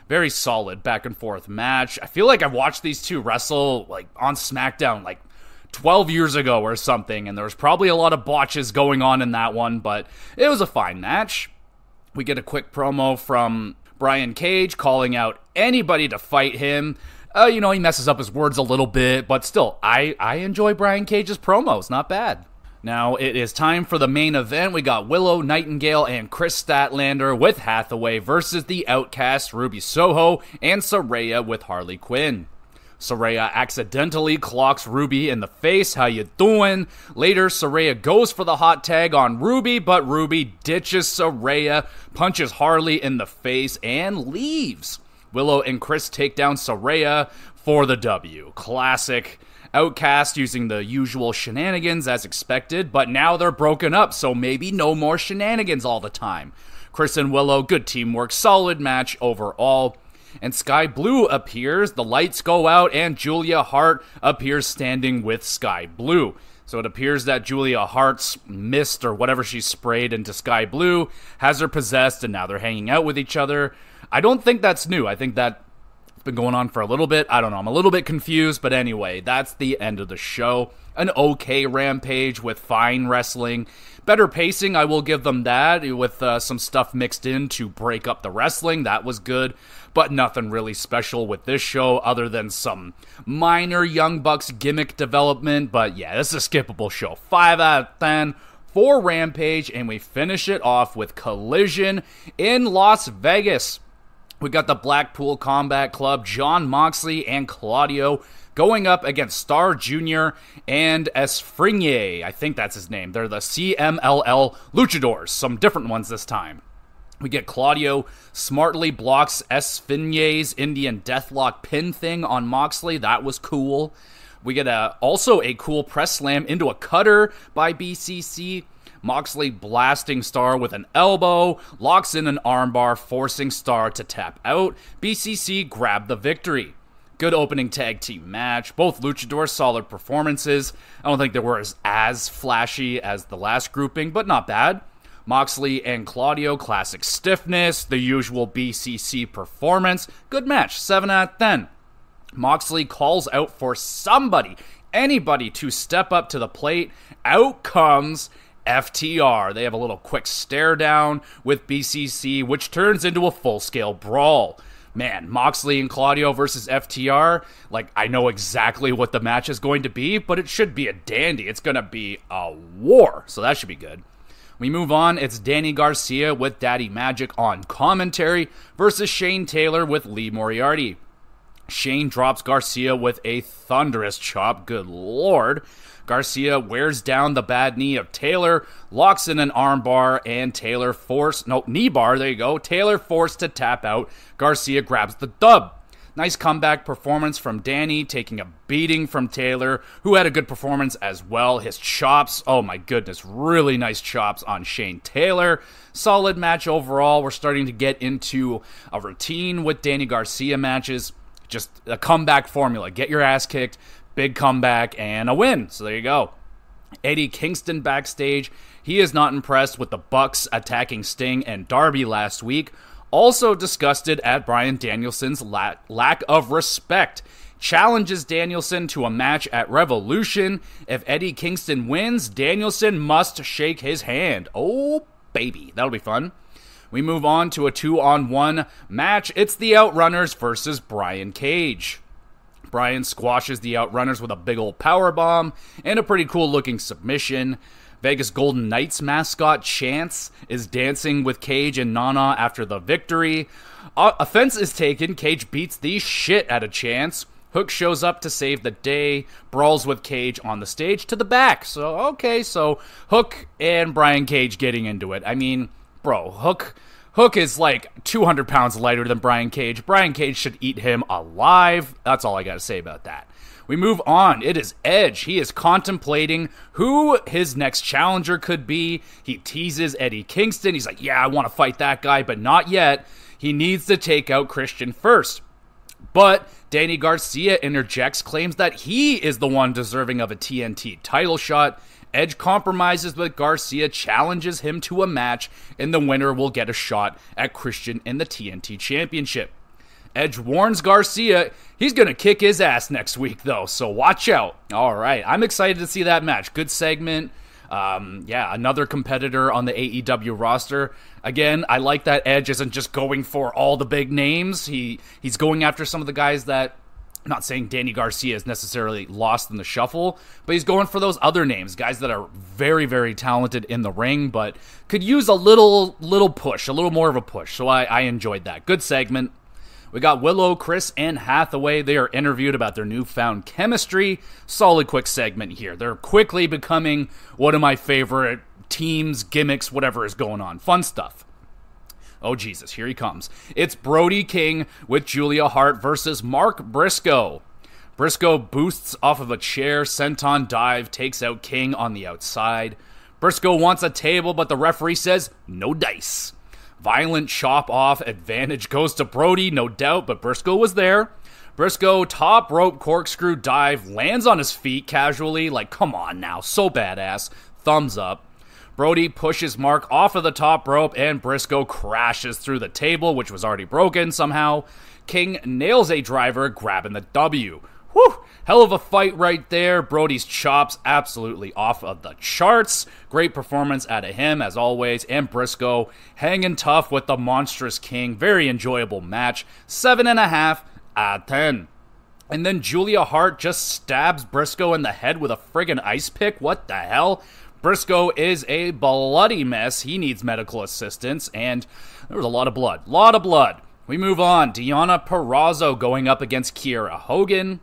Very solid back and forth match. I feel like I watched these two wrestle like on SmackDown like 12 years ago or something, and there was probably a lot of botches going on in that one, but it was a fine match. We get a quick promo from Brian Cage calling out anybody to fight him. He messes up his words a little bit, but still, I enjoy Brian Cage's promos. Not bad. Now, it is time for the main event. We got Willow Nightingale and Chris Statlander with Hathaway versus the Outcasts, Ruby Soho, and Saraya with Harley Quinn. Saraya accidentally clocks Ruby in the face. How you doing? Later, Saraya goes for the hot tag on Ruby, but Ruby ditches Saraya, punches Harley in the face, and leaves. Willow and Chris take down Saraya for the W. Classic. Outcast using the usual shenanigans as expected, but now they're broken up, so maybe no more shenanigans all the time. Chris and Willow, good teamwork, solid match overall. And Sky Blue appears, the lights go out, and Julia Hart appears standing with Sky Blue. So it appears that Julia Hart's mist or whatever she sprayed into Sky Blue has her possessed, and now they're hanging out with each other. I don't think that's new. I think that's been going on for a little bit. I don't know. I'm a little bit confused, but anyway, that's the end of the show. An okay Rampage with fine wrestling. Better pacing, I will give them that, with some stuff mixed in to break up the wrestling. That was good, but nothing really special with this show other than some minor Young Bucks gimmick development. But yeah, this is a skippable show. 5 out of 10 for Rampage, and we finish it off with Collision in Las Vegas. We got the Blackpool Combat Club, Jon Moxley and Claudio, going up against Star Jr. and Esfringe. I think that's his name. They're the CMLL Luchadors. Some different ones this time. We get Claudio smartly blocks Esfinge's Indian Deathlock pin thing on Moxley. That was cool. We get also a cool press slam into a cutter by BCC. Moxley blasting Star with an elbow, locks in an armbar, forcing Star to tap out. BCC grabbed the victory. Good opening tag team match. Both luchadors solid performances. I don't think they were as flashy as the last grouping, but not bad. Moxley and Claudio, classic stiffness, the usual BCC performance. Good match, 7 out of 10. Moxley calls out for anybody to step up to the plate. Out comes FTR. They have a little quick stare down with BCC, which turns into a full-scale brawl. Man, Moxley and Claudio versus FTR, I know exactly what the match is going to be, but it should be a dandy. It's going to be a war, so that should be good. We move on. It's Danny Garcia with Daddy Magic on commentary versus Shane Taylor with Lee Moriarty. Shane drops Garcia with a thunderous chop. Good lord. Garcia wears down the bad knee of Taylor, locks in an armbar, and knee bar, there you go. Taylor forced to tap out. Garcia grabs the dub. Nice comeback performance from Danny, taking a beating from Taylor, who had a good performance as well. His chops, oh my goodness, really nice chops on Shane Taylor. Solid match overall. We're starting to get into a routine with Danny Garcia matches. Just a comeback formula. Get your ass kicked. Big comeback, and a win. So there you go. Eddie Kingston backstage. He is not impressed with the Bucks attacking Sting and Darby last week. Also disgusted at Bryan Danielson's lack of respect. Challenges Danielson to a match at Revolution. If Eddie Kingston wins, Danielson must shake his hand. Oh, baby. That'll be fun. We move on to a 2-on-1 match. It's the Outrunners versus Brian Cage. Brian squashes the Outrunners with a big old powerbomb and a pretty cool looking submission. Vegas Golden Knights mascot Chance is dancing with Cage and Nana after the victory. Offense is taken. Cage beats the shit out of Chance. Hook shows up to save the day, brawls with Cage on the stage to the back. So Hook and Brian Cage getting into it. I mean, bro, Hook is 200 pounds lighter than Brian Cage. Brian Cage should eat him alive. That's all I got to say about that. We move on. It is Edge. He is contemplating who his next challenger could be. He teases Eddie Kingston. He's like, yeah, I want to fight that guy, but not yet. He needs to take out Christian first. But Danny Garcia interjects, claims that he is the one deserving of a TNT title shot. Edge compromises with Garcia, challenges him to a match, and the winner will get a shot at Christian in the TNT Championship. Edge warns Garcia he's going to kick his ass next week, though, so watch out. All right, I'm excited to see that match. Good segment. Another competitor on the AEW roster. Again, I like that Edge isn't just going for all the big names. He's going after some of the guys that, I'm not saying Danny Garcia is necessarily lost in the shuffle, but he's going for those other names, guys that are very, very talented in the ring, but could use a little push, a little more of a push. So I enjoyed that. Good segment. We got Willow, Chris, and Hathaway. They are interviewed about their newfound chemistry. Solid quick segment here. They're quickly becoming one of my favorite teams, gimmicks, whatever is going on. Fun stuff. Oh, Jesus, here he comes. It's Brody King with Julia Hart versus Mark Briscoe. Briscoe boosts off of a chair, senton dive, takes out King on the outside. Briscoe wants a table, but the referee says no dice. Violent chop off, advantage goes to Brody, no doubt, but Briscoe was there. Briscoe, top rope corkscrew dive, lands on his feet casually, like come on now, so badass, thumbs up. Brody pushes Mark off of the top rope, and Briscoe crashes through the table, which was already broken somehow. King nails a driver, grabbing the W. Whew! Hell of a fight right there. Brody's chops absolutely off of the charts. Great performance out of him, as always. And Briscoe hanging tough with the monstrous King. Very enjoyable match. 7.5 out of 10. And then Julia Hart just stabs Briscoe in the head with a friggin' ice pick. What the hell? Briscoe is a bloody mess. He needs medical assistance. And there was a lot of blood. We move on. Deonna Purrazzo going up against Kiera Hogan.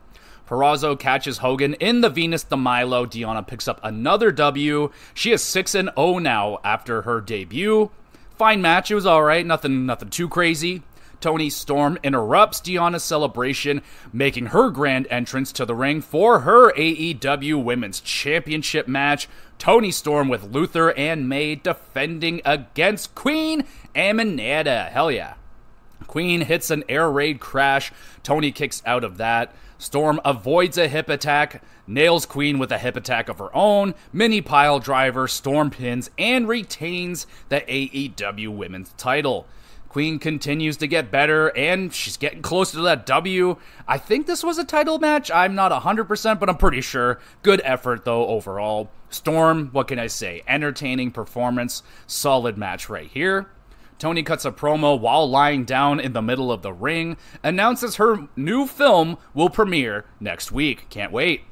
Purrazzo catches Hogan in the Venus de Milo. Deonna picks up another W. She is 6-0 now after her debut. Fine match. It was alright. Nothing too crazy. Toni Storm interrupts Deonna's celebration, making her grand entrance to the ring for her AEW Women's Championship match. Toni Storm with Luther and May defending against Queen Aminata. Hell yeah. Queen hits an air raid crash. Toni kicks out of that. Storm avoids a hip attack, nails Queen with a hip attack of her own, mini pile driver, Storm pins, and retains the AEW Women's title. Queen continues to get better, and she's getting closer to that W. I think this was a title match. I'm not 100%, but I'm pretty sure. Good effort, though, overall. Storm, what can I say? Entertaining performance. Solid match right here. Toni cuts a promo while lying down in the middle of the ring, announces her new film will premiere next week. Can't wait.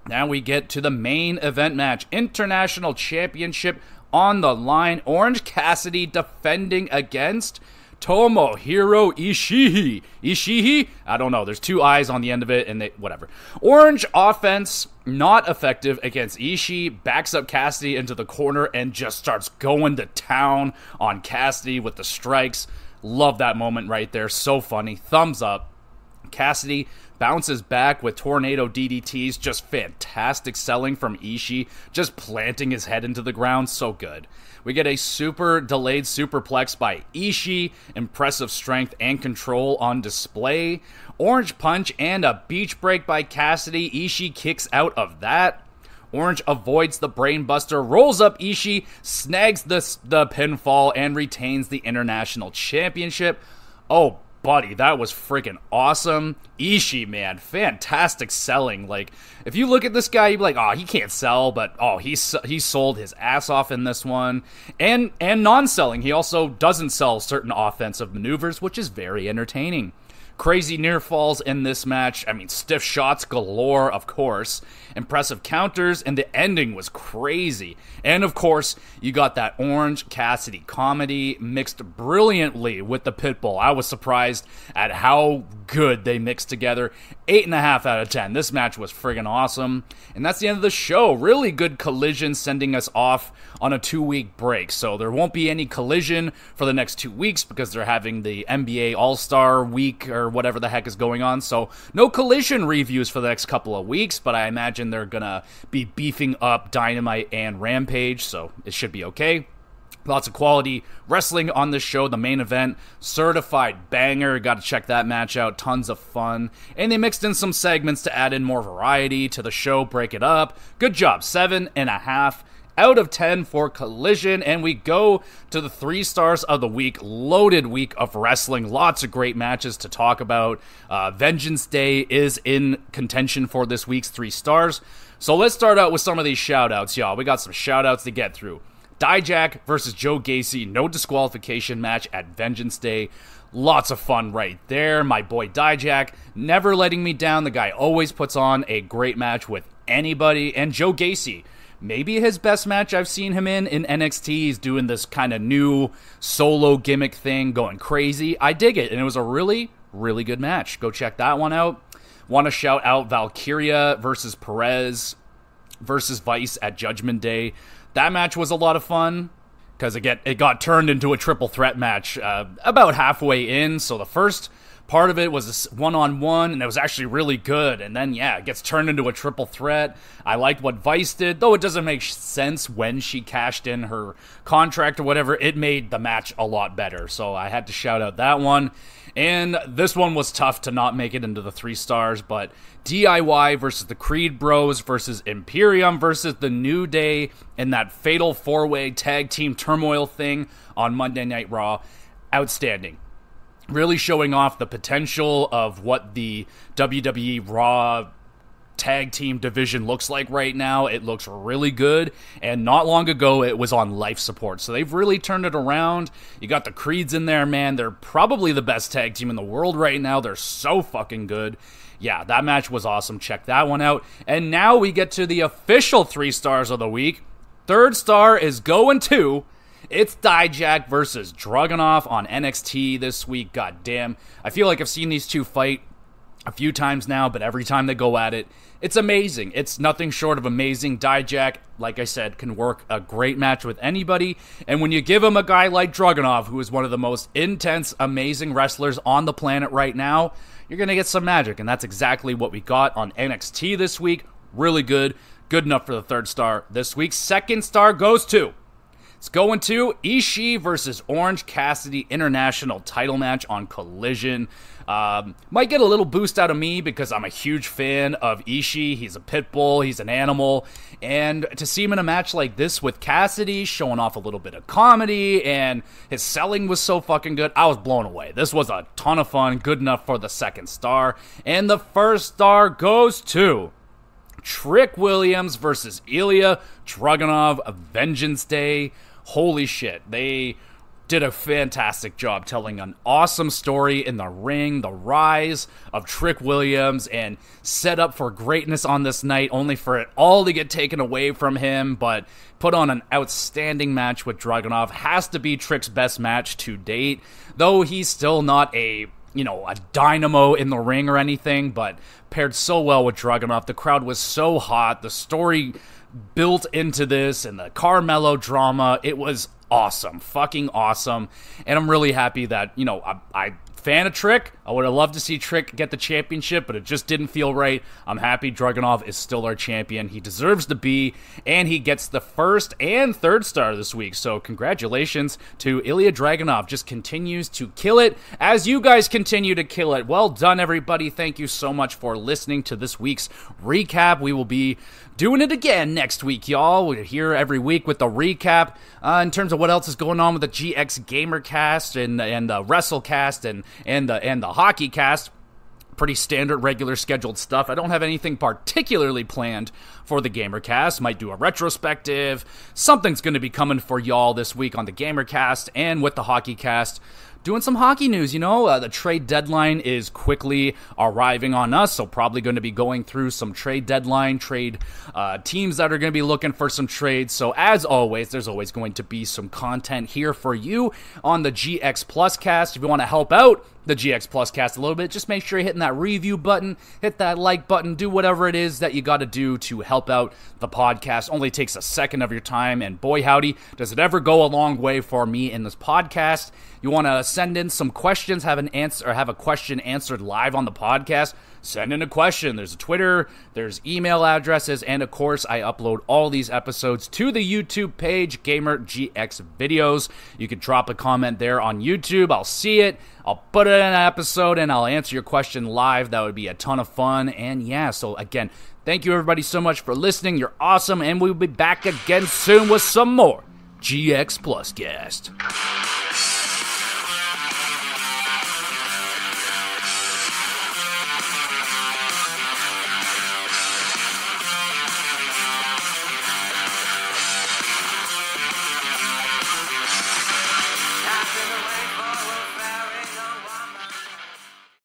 Now we get to the main event match. International Championship on the line. Orange Cassidy defending against Tomohiro Ishii. Ishii? I don't know. There's two I's on the end of it, and whatever. Orange offense, not effective against Ishii. Backs up Cassidy into the corner and just starts going to town on Cassidy with the strikes. Love that moment right there. So funny. Thumbs up. Cassidy bounces back with tornado DDTs. Just fantastic selling from Ishii. Just planting his head into the ground. So good. We get a super delayed superplex by Ishii. Impressive strength and control on display. Orange punch and a beach break by Cassidy. Ishii kicks out of that. Orange avoids the brainbuster, rolls up Ishii, snags the pinfall, and retains the International Championship. Oh, buddy, that was freaking awesome. Ishii, man, fantastic selling. Like, if you look at this guy, you'd be like, oh, he can't sell, but oh, he sold his ass off in this one. And non-selling, he also doesn't sell certain offensive maneuvers, which is very entertaining. Crazy near falls in this match. I mean, stiff shots galore, of course. Impressive counters, and the ending was crazy. And of course, you got that Orange Cassidy comedy mixed brilliantly with the Pitbull. I was surprised at how good they mixed together. 8.5 out of 10. This match was friggin' awesome. And that's the end of the show. Really good Collision sending us off on a 2-week break. So there won't be any Collision for the next 2 weeks because they're having the NBA All-Star Week or whatever the heck is going on. So no Collision reviews for the next couple of weeks, but I imagine they're gonna be beefing up Dynamite and Rampage, so it should be okay. Lots of quality wrestling on this show. The main event, certified banger. Got to check that match out. Tons of fun. And they mixed in some segments to add in more variety to the show, break it up. Good job. 7.5 out of 10 for Collision. And we go to the 3 stars of the week. Loaded week of wrestling. Lots of great matches to talk about. Vengeance Day is in contention for this week's 3 stars. So let's start out with some of these shout-outs, y'all. We got some shout-outs to get through. Dijak versus Joe Gacy, no disqualification match at Vengeance Day. Lots of fun right there. My boy Dijak, never letting me down. The guy always puts on a great match with anybody. And Joe Gacy, maybe his best match I've seen him in NXT. He's doing this kind of new solo gimmick thing, going crazy. I dig it, and it was a really, really good match. Go check that one out. Want to shout out Valkyria versus Perez versus Vice at Judgment Day. That match was a lot of fun because it got turned into a triple threat match about halfway in. So the first Part of it was a one-on-one, and it was actually really good. And then, yeah, it gets turned into a triple threat. I liked what Vice did, though it doesn't make sense when she cashed in her contract or whatever. It made the match a lot better, so I had to shout out that one. And this one was tough to not make it into the 3 stars, but DIY versus the Creed Bros versus Imperium versus the New Day in that fatal 4-way tag team turmoil thing on Monday Night Raw. Outstanding. Really showing off the potential of what the WWE Raw tag team division looks like right now. It looks really good, and not long ago it was on life support, so they've really turned it around. You got the Creeds in there, man. They're probably the best tag team in the world right now. They're so fucking good. Yeah, that match was awesome. Check that one out. And now we get to the official 3 stars of the week. 3rd star is going to... It's Dijak versus Dragunov on NXT this week. God damn. I feel like I've seen these two fight a few times now, but every time they go at it, it's amazing. It's nothing short of amazing. Dijak, like I said, can work a great match with anybody. And when you give him a guy like Dragunov, who is one of the most intense, amazing wrestlers on the planet right now, you're going to get some magic. And that's exactly what we got on NXT this week. Really good. Good enough for the 3rd star this week. 2nd star goes to... It's going to Ishii versus Orange Cassidy International title match on Collision. Might get a little boost out of me because I'm a huge fan of Ishii. He's a pit bull. He's an animal. And to see him in a match like this with Cassidy, showing off a little bit of comedy, and his selling was so fucking good, I was blown away. This was a ton of fun. Good enough for the 2nd star. And the 1st star goes to... Trick Williams versus Ilya Dragunov, Vengeance Day. Holy shit, they did a fantastic job telling an awesome story in the ring, the rise of Trick Williams, and set up for greatness on this night, only for it all to get taken away from him, but put on an outstanding match with Dragunov. Has to be Trick's best match to date, though he's still not a dynamo in the ring or anything, but paired so well with Dragunov. The crowd was so hot. The story built into this and the Carmelo drama, it was awesome. Fucking awesome. And I'm really happy that, I fan of Trick. I would have loved to see Trick get the championship, but it just didn't feel right. I'm happy Dragunov is still our champion. He deserves to be, and he gets the 1st and 3rd star this week. So congratulations to Ilya Dragunov. Just continues to kill it as you guys continue to kill it. Well done, everybody. Thank you so much for listening to this week's recap. We will be doing it again next week, y'all. We're here every week with the recap in terms of what else is going on with the GXWrestleCast and the WrestleCast and the Hockey Cast. Pretty standard, regular scheduled stuff. I don't have anything particularly planned for the GamerCast. Might do a retrospective. Something's going to be coming for y'all this week on the GamerCast and with the Hockey Cast. Doing some hockey news, the trade deadline is quickly arriving on us, so probably going to be going through some trade deadline, teams that are going to be looking for some trades. So as always, there's always going to be some content here for you on the GX Plus Cast. If you want to help out the GX Plus Cast a little bit, just make sure you're hitting that review button, hit that like button, do whatever it is that you got to do to help out the podcast. Only takes a second of your time, and boy howdy, does it ever go a long way for me in this podcast. You want to send in some questions, have a question answered live on the podcast, send in a question. There's a Twitter, there's email addresses, and of course, I upload all these episodes to the YouTube page, Gamer GX Videos. You can drop a comment there on YouTube. I'll see it. I'll put it in an episode, and I'll answer your question live. That would be a ton of fun. And yeah, so again, thank you everybody so much for listening. You're awesome, and we'll be back again soon with some more GX Plus Cast.